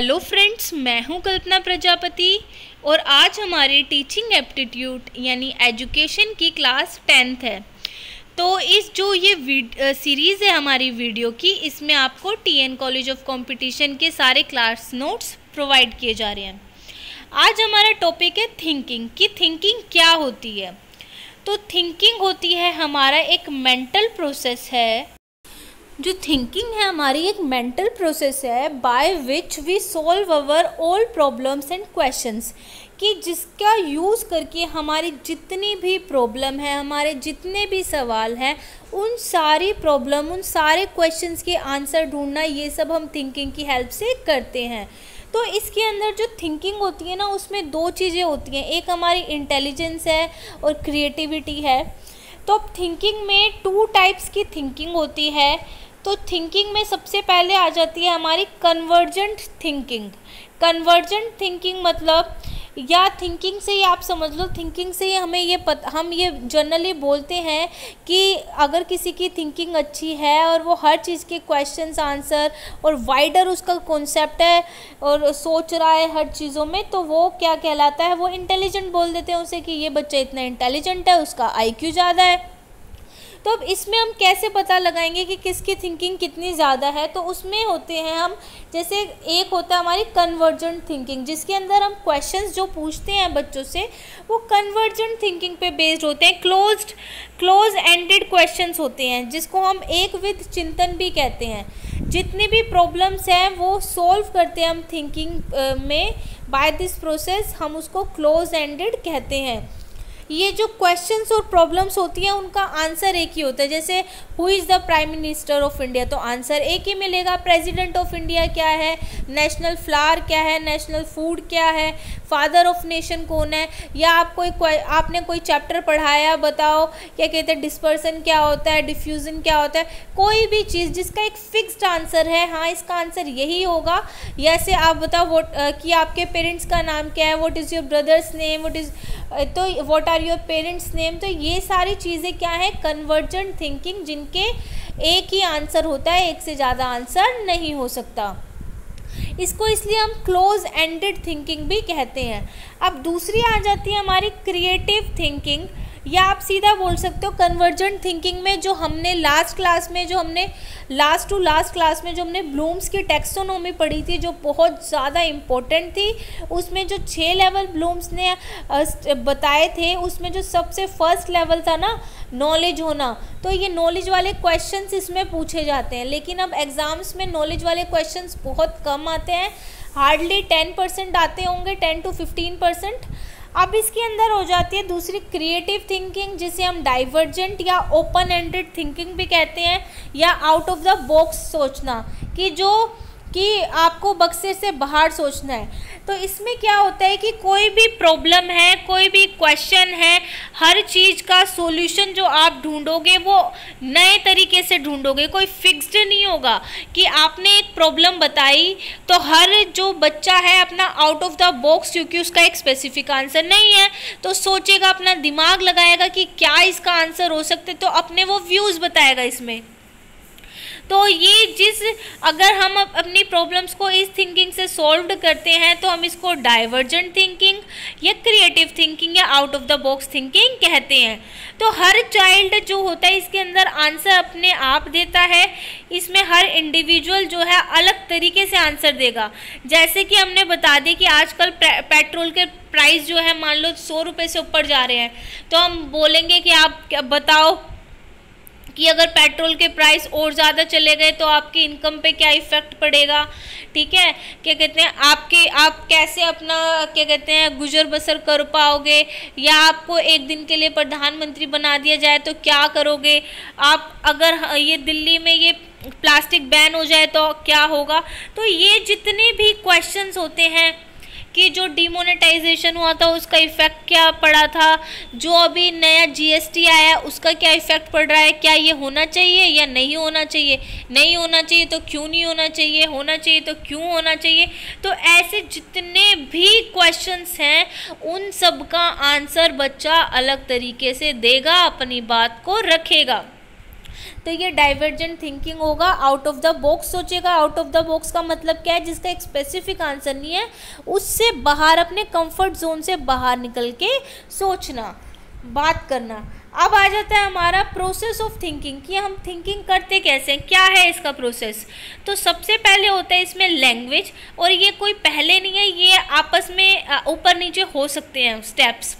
Hello friends, मैं हूं कल्पना प्रजापति और आज हमारी टीचिंग एप्टीट्यूड यानी एजुकेशन की क्लास 10th है। तो ये सीरीज़ है हमारी वीडियो की, इसमें आपको टीएन कॉलेज ऑफ कंपटीशन के सारे क्लास नोट्स प्रोवाइड किए जा रहे हैं। आज हमारा टॉपिक है थिंकिंग, कि थिंकिंग क्या होती है। तो थिंकिंग होती है हमारा एक मेंटल प्रोसेस है। जो थिंकिंग है हमारी एक मेंटल प्रोसेस है by which we solve our all problems and questions, कि जिसका यूज़ करके हमारी जितनी भी प्रॉब्लम है, हमारे जितने भी सवाल हैं, उन सारी प्रॉब्लम, उन सारे क्वेश्चंस के आंसर ढूंढना, ये सब हम थिंकिंग की हेल्प से करते हैं। तो इसके अंदर जो थिंकिंग होती है ना, उसमें दो चीज़ें होती हैं, एक हमारी इंटेलिजेंस है और क्रिएटिविटी है। तो थिंकिंग में 2 टाइप्स की थिंकिंग होती है। तो थिंकिंग में सबसे पहले आ जाती है हमारी कन्वर्जेंट थिंकिंग। कन्वर्जेंट थिंकिंग मतलब, या थिंकिंग से ही आप समझ लो, थिंकिंग से ही हम ये जनरली बोलते हैं कि अगर किसी की थिंकिंग अच्छी है और वो हर चीज़ के क्वेश्चंस आंसर और वाइडर उसका कॉन्सेप्ट है और सोच रहा है हर चीज़ों में, तो वो क्या कहलाता है, वो इंटेलिजेंट बोल देते हैं उसे, कि ये बच्चा इतना इंटेलिजेंट है, उसका आईक्यू ज़्यादा है। तो अब इसमें हम कैसे पता लगाएंगे कि किसकी थिंकिंग कितनी ज़्यादा है। तो उसमें होते हैं हम, जैसे एक होता है हमारी कन्वर्जेंट थिंकिंग, जिसके अंदर हम क्वेश्चंस जो पूछते हैं बच्चों से, वो कन्वर्जेंट थिंकिंग पे बेस्ड होते हैं। क्लोज एंडेड क्वेश्चंस होते हैं, जिसको हम एक विद चिंतन भी कहते हैं। जितनी भी प्रॉब्लम्स हैं वो सॉल्व करते हैं हम थिंकिंग में बाय दिस प्रोसेस, हम उसको क्लोज एंडेड कहते हैं। ये जो क्वेश्चंस और प्रॉब्लम्स होती हैं उनका आंसर एक ही होता है। जैसे who is the prime minister of India, तो आंसर एक ही मिलेगा। प्रेसिडेंट ऑफ इंडिया क्या है, नेशनल फ्लावर क्या है, नेशनल फूड क्या है, फादर ऑफ नेशन कौन है, या आपने कोई चैप्टर पढ़ाया, बताओ क्या कहते हैं, डिस्पर्सन क्या होता है, डिफ्यूज़न क्या होता है। कोई भी चीज़ जिसका एक फिक्स्ड आंसर है, हाँ इसका आंसर यही होगा। जैसे आप बताओ कि आपके पेरेंट्स का नाम क्या है, what is your brother's name, तो what are your parents name. तो ये सारी चीज़ें क्या है, कन्वर्जेंट थिंकिंग, जिनके एक ही आंसर होता है, एक से ज़्यादा आंसर नहीं हो सकता। इसको इसलिए हम क्लोज एंडेड थिंकिंग भी कहते हैं। अब दूसरी आ जाती है हमारी क्रिएटिव थिंकिंग, या आप सीधा बोल सकते हो कन्वर्जेंट थिंकिंग में जो हमने लास्ट क्लास में जो हमने ब्लूम्स की टैक्सोनॉमी पढ़ी थी, जो बहुत ज़्यादा इम्पोर्टेंट थी। उसमें जो 6 लेवल ब्लूम्स ने बताए थे, उसमें जो सबसे फर्स्ट लेवल था ना, नॉलेज होना, तो ये नॉलेज वाले क्वेश्चंस इसमें पूछे जाते हैं। लेकिन अब एग्ज़ाम्स में नॉलेज वाले क्वेश्चंस बहुत कम आते हैं, हार्डली 10% आते होंगे, 10 to 15%। अब इसके अंदर हो जाती है दूसरी क्रिएटिव थिंकिंग, जिसे हम डाइवर्जेंट या ओपन एंडेड थिंकिंग भी कहते हैं, या आउट ऑफ द बॉक्स सोचना, कि आपको बक्से से बाहर सोचना है। तो इसमें क्या होता है कि कोई भी प्रॉब्लम है, कोई भी क्वेश्चन है, हर चीज़ का सॉल्यूशन जो आप ढूंढोगे वो नए तरीके से ढूंढोगे, कोई फिक्स्ड नहीं होगा। कि आपने एक प्रॉब्लम बताई तो हर जो बच्चा है अपना आउट ऑफ द बॉक्स, क्योंकि उसका एक स्पेसिफिक आंसर नहीं है, तो सोचेगा, अपना दिमाग लगाएगा कि क्या इसका आंसर हो सकते, तो अपने वो व्यूज़ बताएगा इसमें। तो अगर हम अपनी प्रॉब्लम्स को इस थिंकिंग से सॉल्व करते हैं, तो हम इसको डाइवर्जेंट थिंकिंग या क्रिएटिव थिंकिंग या out of the box thinking कहते हैं। तो हर चाइल्ड जो होता है इसके अंदर आंसर अपने आप देता है। इसमें हर इंडिविजुअल जो है अलग तरीके से आंसर देगा। जैसे कि हमने बता दी कि आजकल पेट्रोल के प्राइस जो है, मान लो 100 रुपये से ऊपर जा रहे हैं, तो हम बोलेंगे कि आप बताओ कि अगर पेट्रोल के प्राइस और ज़्यादा चले गए तो आपकी इनकम पे क्या इफ़ेक्ट पड़ेगा। ठीक है, क्या कहते हैं, आप कैसे अपना क्या कहते हैं गुजर बसर कर पाओगे, या आपको एक दिन के लिए प्रधानमंत्री बना दिया जाए तो क्या करोगे आप, अगर ये दिल्ली में ये प्लास्टिक बैन हो जाए तो क्या होगा। तो ये जितने भी क्वेश्चंस होते हैं कि जो डिमोनेटाइजेशन हुआ था उसका इफ़ेक्ट क्या पड़ा था, जो अभी नया जीएसटी आया उसका क्या इफ़ेक्ट पड़ रहा है, क्या ये होना चाहिए या नहीं होना चाहिए, नहीं होना चाहिए तो क्यों नहीं होना चाहिए, होना चाहिए तो क्यों होना चाहिए। तो ऐसे जितने भी क्वेश्चंस हैं उन सब का आंसर बच्चा अलग तरीके से देगा, अपनी बात को रखेगा। तो ये डाइवर्जेंट थिंकिंग होगा, आउट ऑफ द बॉक्स सोचेगा। आउट ऑफ द बॉक्स का मतलब क्या है, जिसका एक स्पेसिफिक आंसर नहीं है, उससे बाहर, अपने कंफर्ट जोन से बाहर निकल के सोचना, बात करना। अब आ जाता है हमारा प्रोसेस ऑफ थिंकिंग, कि हम थिंकिंग करते कैसे हैं, क्या है इसका प्रोसेस। तो सबसे पहले होता है इसमें लैंग्वेज, और ये कोई पहले नहीं है, ये आपस में ऊपर नीचे हो सकते हैं स्टेप्स।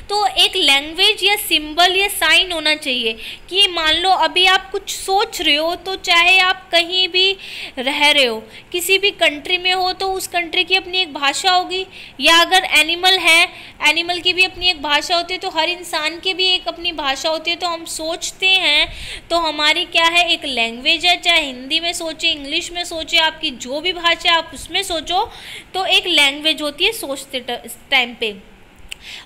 तो एक लैंग्वेज या सिंबल या साइन होना चाहिए कि मान लो अभी आप कुछ सोच रहे हो, तो चाहे आप कहीं भी रह रहे हो, किसी भी कंट्री में हो, तो उस कंट्री की अपनी एक भाषा होगी, या अगर एनिमल है, एनिमल की भी अपनी एक भाषा होती है, तो हर इंसान की भी एक अपनी भाषा होती है। तो हम सोचते हैं तो हमारी क्या है, एक लैंग्वेज है, चाहे हिंदी में सोचे, इंग्लिश में सोचे, आपकी जो भी भाषा आप उसमें सोचो, तो एक लैंग्वेज होती है सोचते टाइम पे।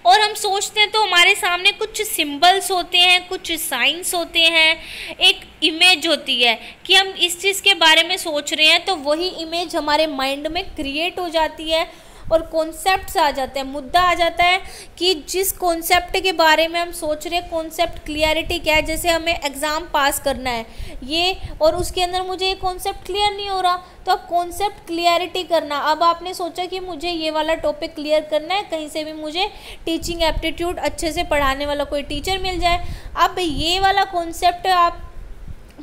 और हम सोचते हैं तो हमारे सामने कुछ सिंबल्स होते हैं, कुछ साइंस होते हैं, एक इमेज होती है कि हम इस चीज़ के बारे में सोच रहे हैं, तो वही इमेज हमारे माइंड में क्रिएट हो जाती है, और कॉन्सेप्ट्स आ जाते हैं, मुद्दा आ जाता है कि जिस कॉन्सेप्ट के बारे में हम सोच रहे हैं, कॉन्सेप्ट क्लियरिटी क्या है। जैसे हमें एग्ज़ाम पास करना है ये, और उसके अंदर मुझे ये कॉन्सेप्ट क्लियर नहीं हो रहा, तो अब कॉन्सेप्ट क्लियरिटी करना। अब आपने सोचा कि मुझे ये वाला टॉपिक क्लियर करना है, कहीं से भी मुझे टीचिंग एप्टीट्यूड अच्छे से पढ़ाने वाला कोई टीचर मिल जाए। अब ये वाला कॉन्सेप्ट आप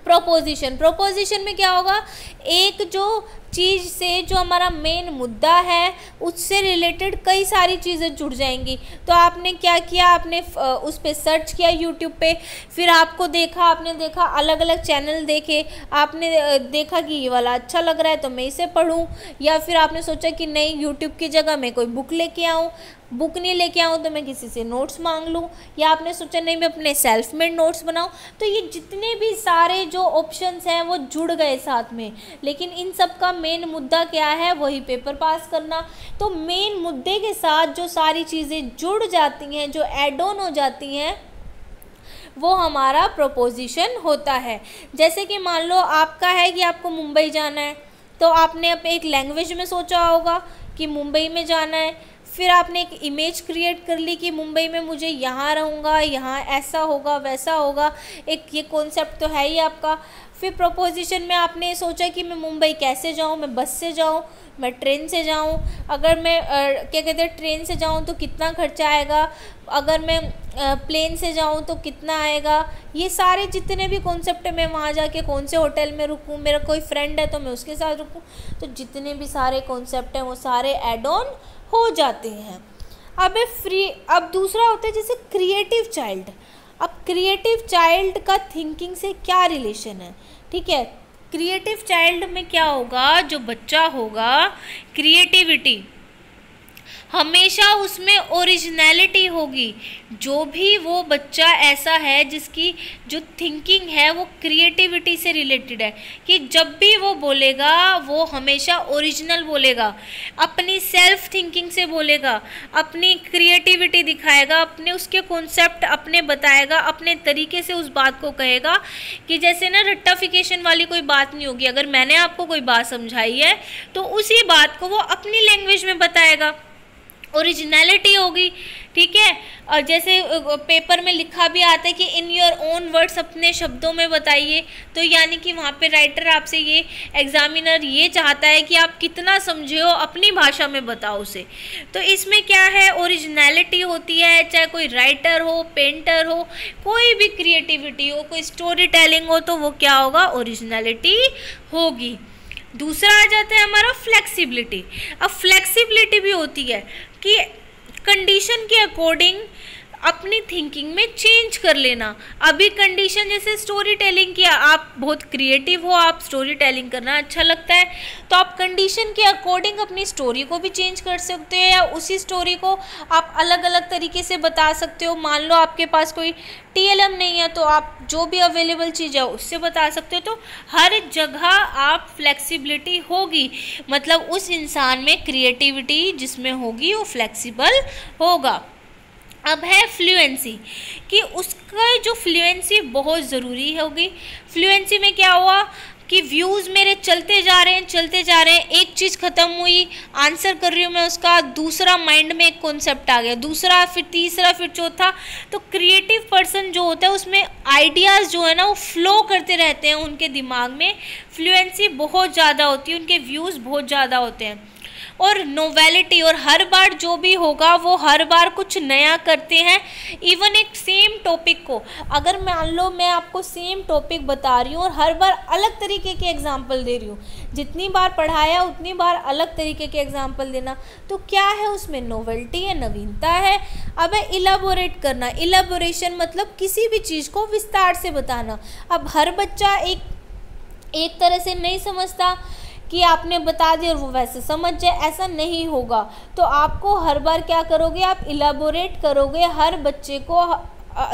प्रोपोजिशन में क्या होगा, एक जो चीज़ से जो हमारा मेन मुद्दा है उससे रिलेटेड कई सारी चीज़ें जुड़ जाएंगी। तो आपने क्या किया, आपने उस पर सर्च किया यूट्यूब पे, फिर आपको देखा, आपने देखा अलग अलग चैनल देखे, आपने देखा कि ये वाला अच्छा लग रहा है तो मैं इसे पढूं, या फिर आपने सोचा कि नहीं यूट्यूब की जगह मैं कोई बुक लेके आऊँ, बुक नहीं लेके आऊँ तो मैं किसी से नोट्स मांग लूँ, या आपने सोचा नहीं मैं अपने सेल्फ मेड नोट्स बनाऊँ। तो ये जितने भी सारे जो ऑप्शंस हैं वो जुड़ गए साथ में, लेकिन इन सब का मेन मुद्दा क्या है, वही पेपर पास करना। तो मेन मुद्दे के साथ जो सारी चीज़ें जुड़ जाती हैं, जो ऐड ऑन हो जाती हैं, वो हमारा प्रोपोजिशन होता है। जैसे कि मान लो आपका है कि आपको मुंबई जाना है, तो आपने अपने एक लैंग्वेज में सोचा होगा कि मुंबई में जाना है, फिर आपने एक इमेज क्रिएट कर ली कि मुंबई में मुझे यहाँ रहूँगा, यहाँ ऐसा होगा वैसा होगा, एक ये कॉन्सेप्ट तो है ही आपका। फिर प्रोपोजिशन में आपने सोचा कि मैं मुंबई कैसे जाऊँ, मैं बस से जाऊँ, मैं ट्रेन से जाऊँ, अगर मैं क्या कहते हैं ट्रेन से जाऊँ तो कितना खर्चा आएगा, अगर मैं प्लेन से जाऊँ तो कितना आएगा, ये सारे जितने भी कॉन्सेप्ट है, मैं वहाँ जाके कौन से होटल में रुकूँ, मेरा कोई फ्रेंड है तो मैं उसके साथ रुकूँ, तो जितने भी सारे कॉन्सेप्ट हैं वो सारे ऐड ऑन हो जाते हैं। अब दूसरा होता है जैसे क्रिएटिव चाइल्ड। अब क्रिएटिव चाइल्ड का थिंकिंग से क्या रिलेशन है, ठीक है। क्रिएटिव चाइल्ड में क्या होगा, जो बच्चा होगा, क्रिएटिविटी हमेशा उसमें ओरिजिनलिटी होगी। जो भी वो बच्चा ऐसा है जिसकी जो थिंकिंग है वो क्रिएटिविटी से रिलेटेड है, कि जब भी वो बोलेगा वो हमेशा ओरिजिनल बोलेगा, अपनी सेल्फ थिंकिंग से बोलेगा, अपनी क्रिएटिविटी दिखाएगा, अपने उसके कॉन्सेप्ट अपने बताएगा, अपने तरीके से उस बात को कहेगा। कि जैसे ना रट्टाफिकेशन वाली कोई बात नहीं होगी, अगर मैंने आपको कोई बात समझाई है तो उसी बात को वो अपनी लैंग्वेज में बताएगा, ओरिजिनलिटी होगी, ठीक है। और जैसे पेपर में लिखा भी आता है कि इन योर ओन वर्ड्स, अपने शब्दों में बताइए, तो यानी कि वहाँ पे राइटर आपसे ये, एग्जामिनर ये चाहता है कि आप कितना समझे हो, अपनी भाषा में बताओ उसे। तो इसमें क्या है, ओरिजिनलिटी होती है, चाहे कोई राइटर हो, पेंटर हो, कोई भी क्रिएटिविटी हो, कोई स्टोरी टेलिंग हो, तो वो क्या होगा, ओरिजिनलिटी होगी। दूसरा आ जाता है हमारा फ्लेक्सिबिलिटी। अब फ्लेक्सिबिलिटी भी होती है कि कंडीशन के अकॉर्डिंग अपनी थिंकिंग में चेंज कर लेना। अभी कंडीशन जैसे स्टोरी टेलिंग की, आप बहुत क्रिएटिव हो, आप स्टोरी टेलिंग करना अच्छा लगता है, तो आप कंडीशन के अकॉर्डिंग अपनी स्टोरी को भी चेंज कर सकते हो, या उसी स्टोरी को आप अलग अलग तरीके से बता सकते हो। मान लो आपके पास कोई TLM नहीं है तो आप जो भी अवेलेबल चीज़ है उससे बता सकते हो। तो हर जगह आप फ्लेक्सिबिलिटी होगी, मतलब उस इंसान में क्रिएटिविटी जिसमें होगी वो फ्लेक्सिबल होगा। अब है फ्लुएंसी, कि उसका जो फ्लुएंसी बहुत ज़रूरी होगी। फ्लुएंसी में क्या हुआ कि व्यूज़ मेरे चलते जा रहे हैं, एक चीज़ ख़त्म हुई, आंसर कर रही हूँ मैं उसका, दूसरा माइंड में एक कॉन्सेप्ट आ गया, दूसरा, फिर तीसरा, फिर चौथा। तो क्रिएटिव पर्सन जो होता है उसमें आइडियाज़ जो है ना वो फ्लो करते रहते हैं, उनके दिमाग में फ्लुएंसी बहुत ज़्यादा होती है, उनके व्यूज़ बहुत ज़्यादा होते हैं। और नोवेलिटी, और हर बार जो भी होगा वो हर बार कुछ नया करते हैं। इवन एक सेम टॉपिक को, अगर मान लो मैं आपको सेम टॉपिक बता रही हूँ और हर बार अलग तरीके के एग्जाम्पल दे रही हूँ, जितनी बार पढ़ाया उतनी बार अलग तरीके के एग्जाम्पल देना, तो क्या है उसमें नोवेल्टी है, नवीनता है। अब है इलाबोरेट करना, इलाबोरेशन मतलब किसी भी चीज़ को विस्तार से बताना। अब हर बच्चा एक तरह से नहीं समझता कि आपने बता दिया और वो वैसे समझ जाए, ऐसा नहीं होगा। तो आपको हर बार क्या करोगे, आप इलाबोरेट करोगे, हर बच्चे को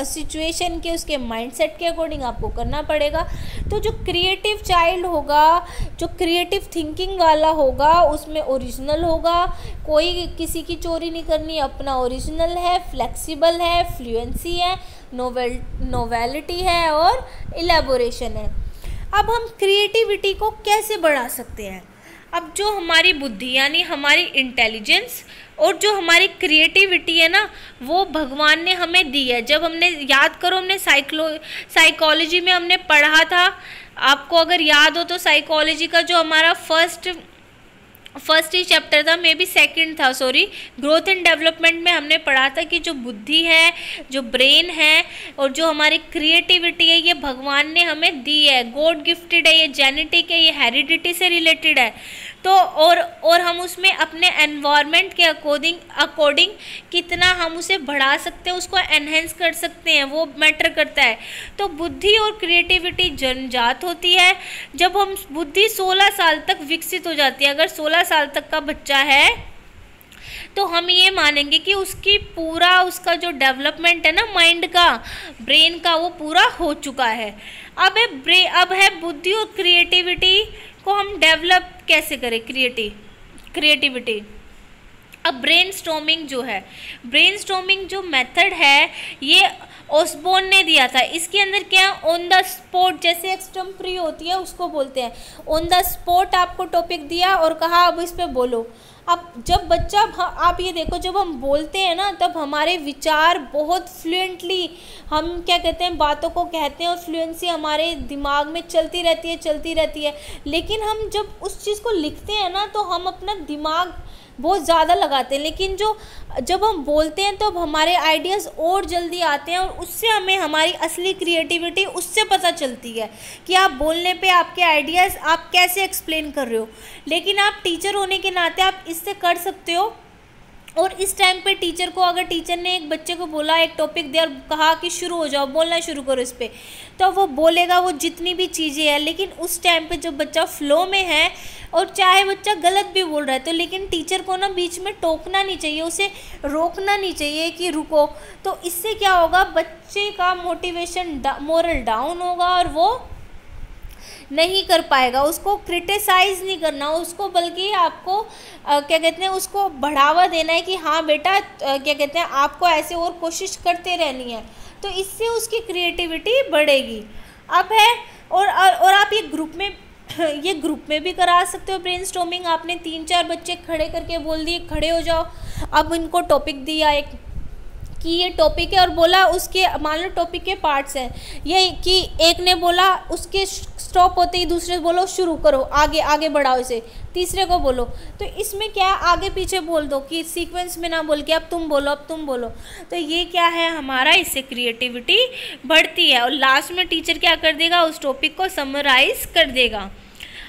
सिचुएशन के, उसके माइंडसेट के अकॉर्डिंग आपको करना पड़ेगा। तो जो क्रिएटिव चाइल्ड होगा, जो क्रिएटिव थिंकिंग वाला होगा, उसमें ओरिजिनल होगा, कोई किसी की चोरी नहीं करनी, अपना ओरिजिनल है, फ्लेक्सिबल है, फ्लुएंसी है, नोवेलिटी है और इलेबोरेशन है। अब हम क्रिएटिविटी को कैसे बढ़ा सकते हैं? अब जो हमारी बुद्धि यानी हमारी इंटेलिजेंस और जो हमारी क्रिएटिविटी है ना, वो भगवान ने हमें दी है। जब हमने, याद करो, हमने साइकोलॉजी में हमने पढ़ा था, आपको अगर याद हो तो, साइकोलॉजी का जो हमारा फर्स्ट ही चैप्टर था, मे बी सेकंड था, सॉरी, ग्रोथ एंड डेवलपमेंट में हमने पढ़ा था कि जो बुद्धि है, जो ब्रेन है और जो हमारी क्रिएटिविटी है, ये भगवान ने हमें दी है, गॉड गिफ्टेड है, ये जेनेटिक है, ये हेरिडिटी से रिलेटेड है। तो और हम उसमें अपने एनवायरनमेंट के अकॉर्डिंग कितना हम उसे बढ़ा सकते हैं, उसको एनहेंस कर सकते हैं, वो मैटर करता है। तो बुद्धि और क्रिएटिविटी जन्मजात होती है। जब हम बुद्धि 16 साल तक विकसित हो जाती है, अगर 16 साल तक का बच्चा है तो हम ये मानेंगे कि उसका जो डेवलपमेंट है ना माइंड का, ब्रेन का, वो पूरा हो चुका है। अब है बुद्धि और क्रिएटिविटी को हम डेवलप कैसे करें, क्रिएटिविटी। अब ब्रेनस्टॉर्मिंग जो मेथड है, ये ओसबोर्न ने दिया था। इसके अंदर क्या, ऑन द स्पॉट, जैसे एक्सटेम्परी होती है उसको बोलते हैं, ऑन द स्पॉट आपको टॉपिक दिया और कहा अब इस पे बोलो। अब जब बच्चा, आप ये देखो, जब हम बोलते हैं ना तब हमारे विचार बहुत फ्लुएंटली, हम क्या कहते हैं, बातों को कहते हैं और फ्लुएंसी हमारे दिमाग में चलती रहती है। लेकिन हम जब उस चीज़ को लिखते हैं ना तो हम अपना दिमाग बहुत ज़्यादा लगाते हैं, लेकिन जब हम बोलते हैं तो हमारे आइडियाज़ और जल्दी आते हैं और उससे हमें हमारी असली क्रिएटिविटी उससे पता चलती है कि आप बोलने पे आपके आइडियाज़ आप कैसे एक्सप्लेन कर रहे हो। लेकिन आप टीचर होने के नाते आप इससे कर सकते हो। और इस टाइम पे टीचर को, अगर टीचर ने एक बच्चे को बोला, एक टॉपिक दिया और कहा कि शुरू हो जाओ, बोलना शुरू करो इस पे, तो वो बोलेगा वो जितनी भी चीज़ें हैं। लेकिन उस टाइम पे जो बच्चा फ्लो में है और चाहे बच्चा गलत भी बोल रहा है तो, लेकिन टीचर को ना बीच में टोकना नहीं चाहिए, उसे रोकना नहीं चाहिए कि रुको। तो इससे क्या होगा, बच्चे का मोटिवेशन, मोरल डाउन होगा और वो नहीं कर पाएगा। उसको क्रिटिसाइज़ नहीं करना उसको, बल्कि आपको क्या कहते हैं, उसको बढ़ावा देना है कि हाँ बेटा, क्या कहते हैं, आपको ऐसे और कोशिश करते रहनी है। तो इससे उसकी क्रिएटिविटी बढ़ेगी। अब है और आप ये ग्रुप में भी करा सकते हो ब्रेनस्टॉर्मिंग। आपने 3-4 बच्चे खड़े करके बोल दिए खड़े हो जाओ, अब इनको टॉपिक दिया एक कि ये टॉपिक है और बोला उसके, मान लो टॉपिक के पार्ट्स हैं ये, कि एक ने बोला, उसके स्टॉप होते ही दूसरे बोलो शुरू करो, आगे बढ़ाओ इसे, तीसरे को बोलो। तो इसमें क्या है, आगे पीछे बोल दो, कि सीक्वेंस में ना बोल के अब तुम बोलो। तो ये क्या है हमारा, इससे क्रिएटिविटी बढ़ती है। और लास्ट में टीचर क्या कर देगा, उस टॉपिक को समराइज कर देगा।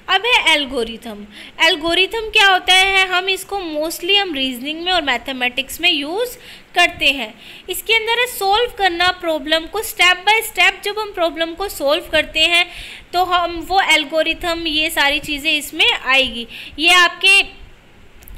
अब है एल्गोरिथम क्या होता है, हम इसको मोस्टली रीजनिंग में और मैथमेटिक्स में यूज़ करते हैं। इसके अंदर है सॉल्व करना प्रॉब्लम को स्टेप बाय स्टेप। जब हम प्रॉब्लम को सॉल्व करते हैं तो हम वो एल्गोरिथम, ये सारी चीज़ें इसमें आएगी। ये आपके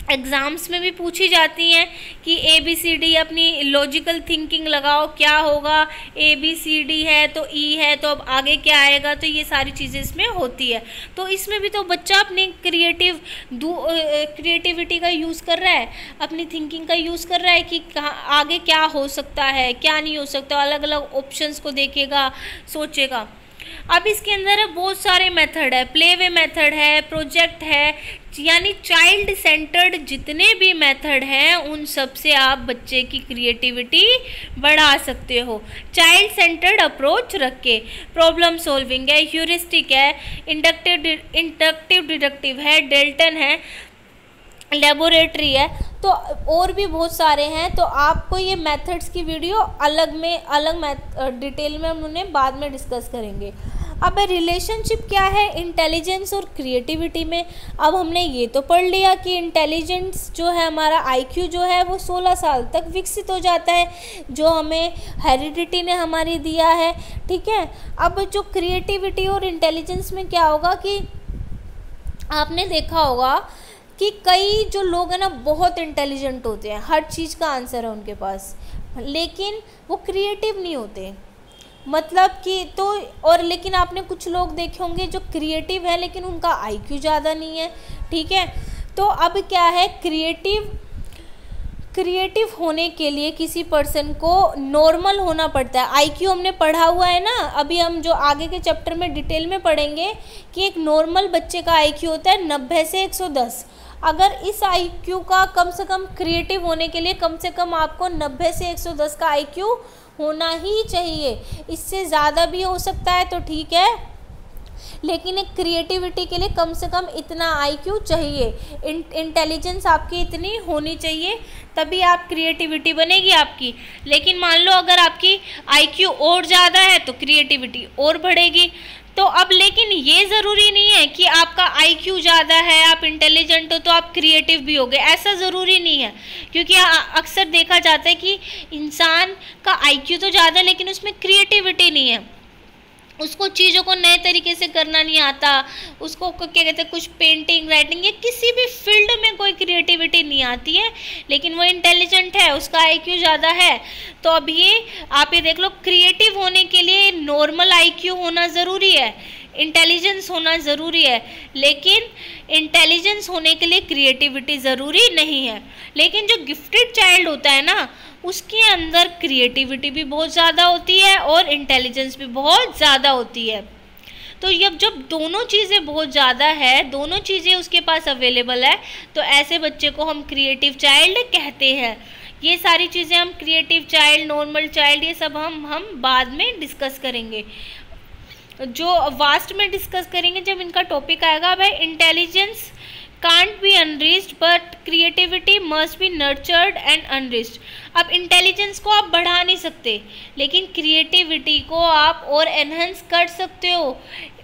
एग्ज़ाम्स में भी पूछी जाती हैं कि ABCD, अपनी लॉजिकल थिंकिंग लगाओ, क्या होगा, ABCD है तो E है तो अब आगे क्या आएगा। तो ये सारी चीज़ें इसमें होती है। तो इसमें भी तो बच्चा अपनी क्रिएटिविटी का यूज़ कर रहा है, अपनी थिंकिंग का यूज़ कर रहा है कि कहाँ आगे क्या हो सकता है, क्या नहीं हो सकता, अलग अलग ऑप्शंस को देखेगा, सोचेगा। अब इसके अंदर बहुत सारे मेथड है, प्ले वे मेथड है, प्रोजेक्ट है, यानी चाइल्ड सेंटर्ड जितने भी मेथड हैं उन सब से आप बच्चे की क्रिएटिविटी बढ़ा सकते हो। चाइल्ड सेंटर्ड अप्रोच रख के प्रॉब्लम सॉल्विंग है, ह्यूरिस्टिक है, इंडक्टिव डिडक्टिव है, डेल्टन है, लेबोरेटरी है, तो और भी बहुत सारे हैं। तो आपको ये मेथड्स की वीडियो अलग डिटेल में हम उन्हें बाद में डिस्कस करेंगे। अब रिलेशनशिप क्या है इंटेलिजेंस और क्रिएटिविटी में। अब हमने ये तो पढ़ लिया कि इंटेलिजेंस जो है हमारा आईक्यू जो है वो 16 साल तक विकसित हो जाता है, जो हमें हेरिडिटी ने हमारी दिया है, ठीक है। अब जो क्रिएटिविटी और इंटेलिजेंस में क्या होगा कि आपने देखा होगा कि कई जो लोग हैं ना बहुत इंटेलिजेंट होते हैं, हर चीज़ का आंसर है उनके पास, लेकिन वो क्रिएटिव नहीं होते। मतलब कि तो और लेकिन आपने कुछ लोग देखे होंगे जो क्रिएटिव है लेकिन उनका आईक्यू ज़्यादा नहीं है, ठीक है। तो अब क्या है, क्रिएटिव होने के लिए किसी पर्सन को नॉर्मल होना पड़ता है। आईक्यू हमने पढ़ा हुआ है ना, अभी हम जो आगे के चैप्टर में डिटेल में पढ़ेंगे कि एक नॉर्मल बच्चे का आईक्यू होता है 90 से 110। अगर इस आईक्यू का कम से कम क्रिएटिव होने के लिए कम से कम आपको 90 से 110 का आईक्यू होना ही चाहिए। इससे ज़्यादा भी हो सकता है तो ठीक है, लेकिन एक क्रिएटिविटी के लिए कम से कम इतना आईक्यू चाहिए, इंटेलिजेंस आपकी इतनी होनी चाहिए, तभी आप क्रिएटिविटी बनेगी आपकी। लेकिन मान लो अगर आपकी आईक्यू और ज़्यादा है तो क्रिएटिविटी और बढ़ेगी। तो अब लेकिन ये ज़रूरी नहीं है कि आपका आईक्यू ज़्यादा है, आप इंटेलिजेंट हो तो आप क्रिएटिव भी होगे, ऐसा ज़रूरी नहीं है। क्योंकि अक्सर देखा जाता है कि इंसान का आईक्यू तो ज़्यादा लेकिन उसमें क्रिएटिविटी नहीं है, उसको चीज़ों को नए तरीके से करना नहीं आता, उसको क्या कहते हैं कुछ पेंटिंग राइटिंग या किसी भी फील्ड में कोई क्रिएटिविटी नहीं आती है, लेकिन वो इंटेलिजेंट है, उसका आईक्यू ज़्यादा है। तो अब ये आप ये देख लो, क्रिएटिव होने के लिए नॉर्मल आईक्यू होना ज़रूरी है, इंटेलिजेंस होना ज़रूरी है, लेकिन इंटेलिजेंस होने के लिए क्रिएटिविटी ज़रूरी नहीं है। लेकिन जो गिफ्टेड चाइल्ड होता है ना, उसके अंदर क्रिएटिविटी भी बहुत ज़्यादा होती है और इंटेलिजेंस भी बहुत ज़्यादा होती है। तो जब दोनों चीज़ें बहुत ज़्यादा है, दोनों चीज़ें उसके पास अवेलेबल है, तो ऐसे बच्चे को हम क्रिएटिव चाइल्ड कहते हैं। ये सारी चीज़ें हम क्रिएटिव चाइल्ड, नॉर्मल चाइल्ड, ये सब हम बाद में डिस्कस करेंगे, जो वास्ट में डिस्कस करेंगे जब इनका टॉपिक आएगा। भाई intelligence can't be unreached but creativity must be nurtured and unreached। अब इंटेलिजेंस को आप बढ़ा नहीं सकते, लेकिन क्रिएटिविटी को आप और एनहेंस कर सकते हो।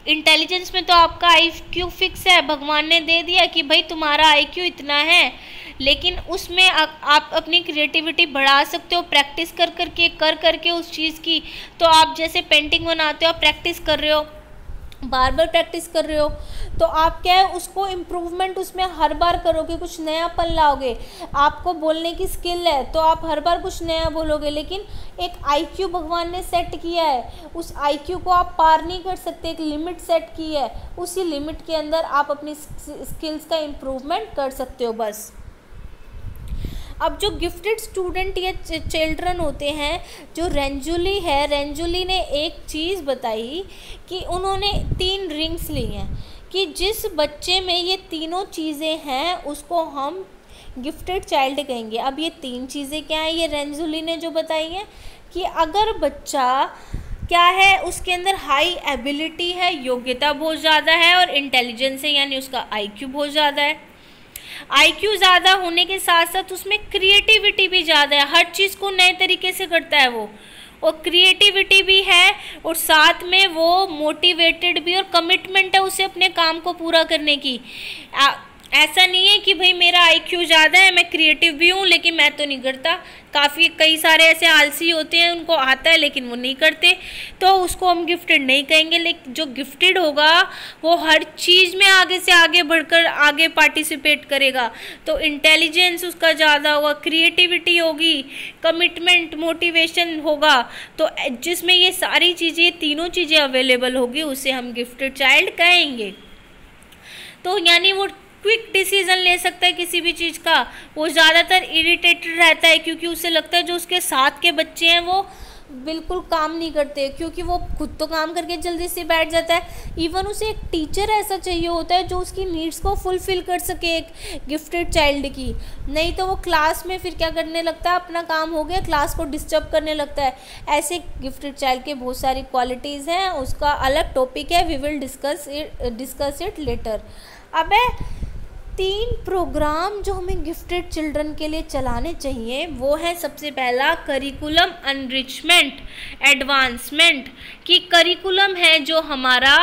इंटेलिजेंस में तो आपका आईक्यू फिक्स है, भगवान ने दे दिया कि भाई तुम्हारा आईक्यू इतना है, लेकिन उसमें आप अपनी क्रिएटिविटी बढ़ा सकते हो प्रैक्टिस कर करके उस चीज़ की। तो आप जैसे पेंटिंग बनाते हो, आप प्रैक्टिस कर रहे हो, बार बार प्रैक्टिस कर रहे हो, तो आप क्या है उसको इम्प्रूवमेंट उसमें हर बार करोगे, कुछ नयापन लाओगे। आपको बोलने की स्किल है तो आप हर बार कुछ नया बोलोगे, लेकिन एक आईक्यू भगवान ने सेट किया है, उस आईक्यू को आप पार नहीं कर सकते, एक लिमिट सेट की है, उसी लिमिट के अंदर आप अपनी स्किल्स का इम्प्रूवमेंट कर सकते हो बस। अब जो गिफ्टेड स्टूडेंट या चिल्ड्रन होते हैं, जो रेंजुली है, रेंजुली ने एक चीज़ बताई कि उन्होंने 3 रिंग्स ली हैं कि जिस बच्चे में ये तीनों चीज़ें हैं उसको हम गिफ्टेड चाइल्ड कहेंगे। अब ये 3 चीज़ें क्या हैं, ये रेंजुली ने जो बताई हैं कि अगर बच्चा क्या है उसके अंदर हाई एबिलिटी है, योग्यता बहुत ज़्यादा है, और इंटेलिजेंस है यानी उसका आईक्यू बहुत ज़्यादा है। आईक्यू ज़्यादा होने के साथ साथ उसमें क्रिएटिविटी भी ज़्यादा है, हर चीज़ को नए तरीके से करता है वो, और क्रिएटिविटी भी है, और साथ में वो मोटिवेटेड भी, और कमिटमेंट है उसे अपने काम को पूरा करने की। ऐसा नहीं है कि भाई मेरा आईक्यू ज़्यादा है, मैं क्रिएटिव भी हूँ लेकिन मैं तो नहीं करता। कई सारे ऐसे आलसी होते हैं, उनको आता है लेकिन वो नहीं करते, तो उसको हम गिफ्टेड नहीं कहेंगे। लेकिन जो गिफ्टेड होगा वो हर चीज़ में आगे से आगे बढ़कर आगे पार्टिसिपेट करेगा। तो इंटेलिजेंस उसका ज़्यादा होगा, क्रिएटिविटी होगी, कमिटमेंट, मोटिवेशन होगा, तो जिसमें ये सारी चीज़ें, तीनों चीज़ें अवेलेबल होगी, उसे हम गिफ्टेड चाइल्ड कहेंगे। तो यानी वो क्विक डिसीजन ले सकता है किसी भी चीज़ का, वो ज़्यादातर इरिटेटेड रहता है क्योंकि उसे लगता है जो उसके साथ के बच्चे हैं वो बिल्कुल काम नहीं करते, क्योंकि वो खुद तो काम करके जल्दी से बैठ जाता है। इवन उसे एक टीचर ऐसा चाहिए होता है जो उसकी नीड्स को फुलफ़िल कर सके एक गिफ्टेड चाइल्ड की। नहीं तो वो क्लास में फिर क्या करने लगता है, अपना काम हो गया, क्लास को डिस्टर्ब करने लगता है। ऐसे गिफ्टेड चाइल्ड के बहुत सारी क्वालिटीज़ हैं, उसका अलग टॉपिक है, we will discuss it later. अब 3 प्रोग्राम जो हमें गिफ्टेड चिल्ड्रन के लिए चलाने चाहिए वो है, सबसे पहला करिकुलम एनरिचमेंट एडवांसमेंट, कि करिकुलम है जो हमारा,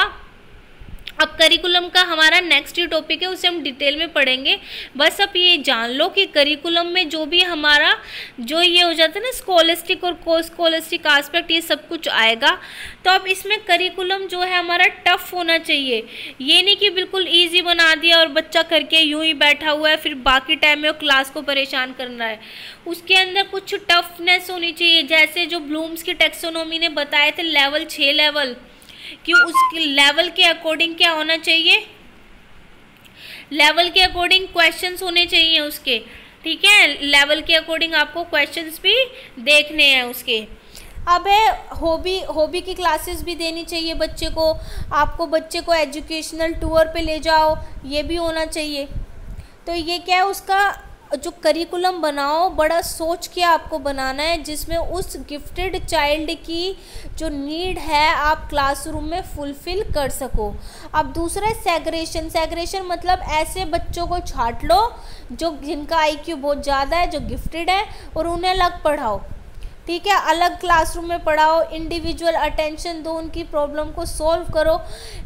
अब करिकुलम का हमारा नेक्स्ट ही टॉपिक है, उसे हम डिटेल में पढ़ेंगे। बस अब ये जान लो कि करिकुलम में जो भी हमारा जो ये हो जाता है ना स्कॉलस्टिक और को स्कॉलस्टिक एस्पेक्ट, ये सब कुछ आएगा। तो अब इसमें करिकुलम जो है हमारा टफ होना चाहिए, ये नहीं कि बिल्कुल ईजी बना दिया और बच्चा करके यूं ही बैठा हुआ है, फिर बाकी टाइम में वो क्लास को परेशान करना है। उसके अंदर कुछ टफनेस होनी चाहिए, जैसे जो ब्लूम्स की टेक्सोनोमी ने बताए थे लेवल 6 लेवल, कि उसके लेवल के अकॉर्डिंग क्या होना चाहिए, लेवल के अकॉर्डिंग क्वेश्चंस होने चाहिए उसके, ठीक है, लेवल के अकॉर्डिंग आपको क्वेश्चंस भी देखने हैं उसके। अब हॉबी की क्लासेस भी देनी चाहिए बच्चे को, आपको बच्चे को एजुकेशनल टूर पे ले जाओ, ये भी होना चाहिए। तो ये क्या है, उसका जो करिकुलम बनाओ बड़ा सोच के आपको बनाना है, जिसमें उस गिफ्टेड चाइल्ड की जो नीड है आप क्लासरूम में फुलफ़िल कर सको। अब दूसरा है सेग्रेशन मतलब ऐसे बच्चों को छांट लो जो जिनका IQ बहुत ज़्यादा है, जो गिफ्टेड है, और उन्हें अलग पढ़ाओ, ठीक है, अलग क्लासरूम में पढ़ाओ, इंडिविजुअल अटेंशन दो, उनकी प्रॉब्लम को सॉल्व करो।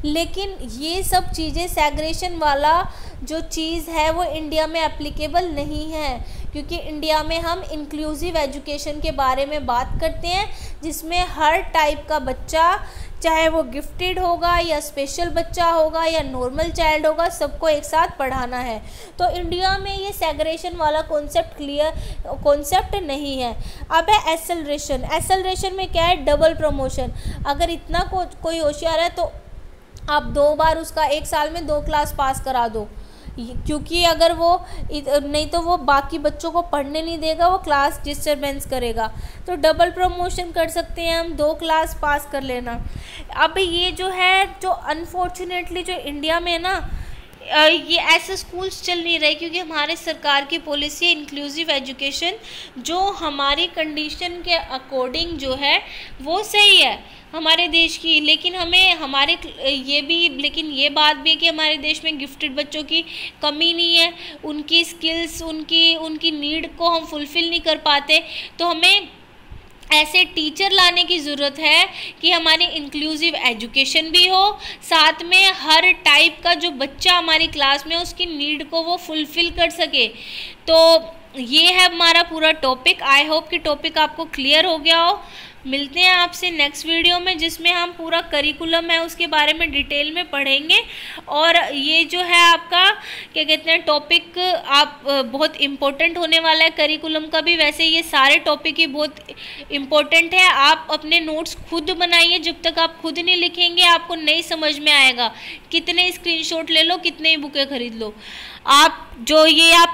लेकिन ये सब चीज़ें सेग्रेशन वाला जो चीज़ है वो इंडिया में एप्लीकेबल नहीं है, क्योंकि इंडिया में हम इंक्लूसिव एजुकेशन के बारे में बात करते हैं, जिसमें हर टाइप का बच्चा, चाहे वो गिफ्टेड होगा या स्पेशल बच्चा होगा या नॉर्मल चाइल्ड होगा, सबको एक साथ पढ़ाना है। तो इंडिया में ये सेग्रेशन वाला कॉन्सेप्ट नहीं है। अब है एसेलरेशन में क्या है, डबल प्रमोशन। अगर इतना कोई होशियार है तो आप 2 बार उसका 1 साल में 2 क्लास पास करा दो, क्योंकि अगर वो नहीं तो वो बाकी बच्चों को पढ़ने नहीं देगा, वो क्लास डिस्टर्बेंस करेगा। तो डबल प्रमोशन कर सकते हैं हम, 2 क्लास पास कर लेना। अब ये जो है, जो अनफॉर्चुनेटली जो इंडिया में ना ये ऐसे स्कूल्स चल नहीं रहे, क्योंकि हमारे सरकार की पॉलिसी है इंक्लूसिव एजुकेशन, जो हमारी कंडीशन के अकॉर्डिंग जो है वो सही है हमारे देश की। लेकिन हमें लेकिन ये बात भी है कि हमारे देश में गिफ्टेड बच्चों की कमी नहीं है, उनकी स्किल्स, उनकी नीड को हम फुलफ़िल नहीं कर पाते। तो हमें ऐसे टीचर लाने की ज़रूरत है कि हमारी इंक्लूसिव एजुकेशन भी हो, साथ में हर टाइप का जो बच्चा हमारी क्लास में उसकी नीड को वो फुलफ़िल कर सके। तो ये है हमारा पूरा टॉपिक। आई होप कि टॉपिक आपको क्लियर हो गया हो। मिलते हैं आपसे नेक्स्ट वीडियो में, जिसमें हम पूरा करिकुलम है उसके बारे में डिटेल में पढ़ेंगे। और ये जो है आपका क्या कहते हैं टॉपिक आप बहुत इम्पोर्टेंट होने वाला है करिकुलम का भी। वैसे ये सारे टॉपिक ही बहुत इम्पोर्टेंट है। आप अपने नोट्स खुद बनाइए, जब तक आप खुद नहीं लिखेंगे आपको नहीं समझ में आएगा। कितने स्क्रीनशॉट ले लो, कितने ही बुकें खरीद लो, आप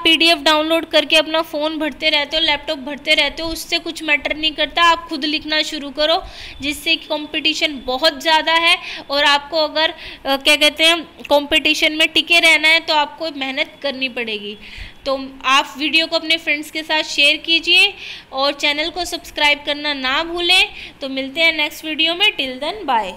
PDF डाउनलोड करके अपना फ़ोन भरते रहते हो, लैपटॉप भरते रहते हो, उससे कुछ मैटर नहीं करता। आप खुद लिखना शुरू करो, जिससे कंपटीशन बहुत ज़्यादा है। और आपको अगर क्या कहते हैं कंपटीशन में टिके रहना है तो आपको मेहनत करनी पड़ेगी। तो आप वीडियो को अपने फ्रेंड्स के साथ शेयर कीजिए और चैनल को सब्सक्राइब करना ना भूलें। तो मिलते हैं नेक्स्ट वीडियो में। Till then bye.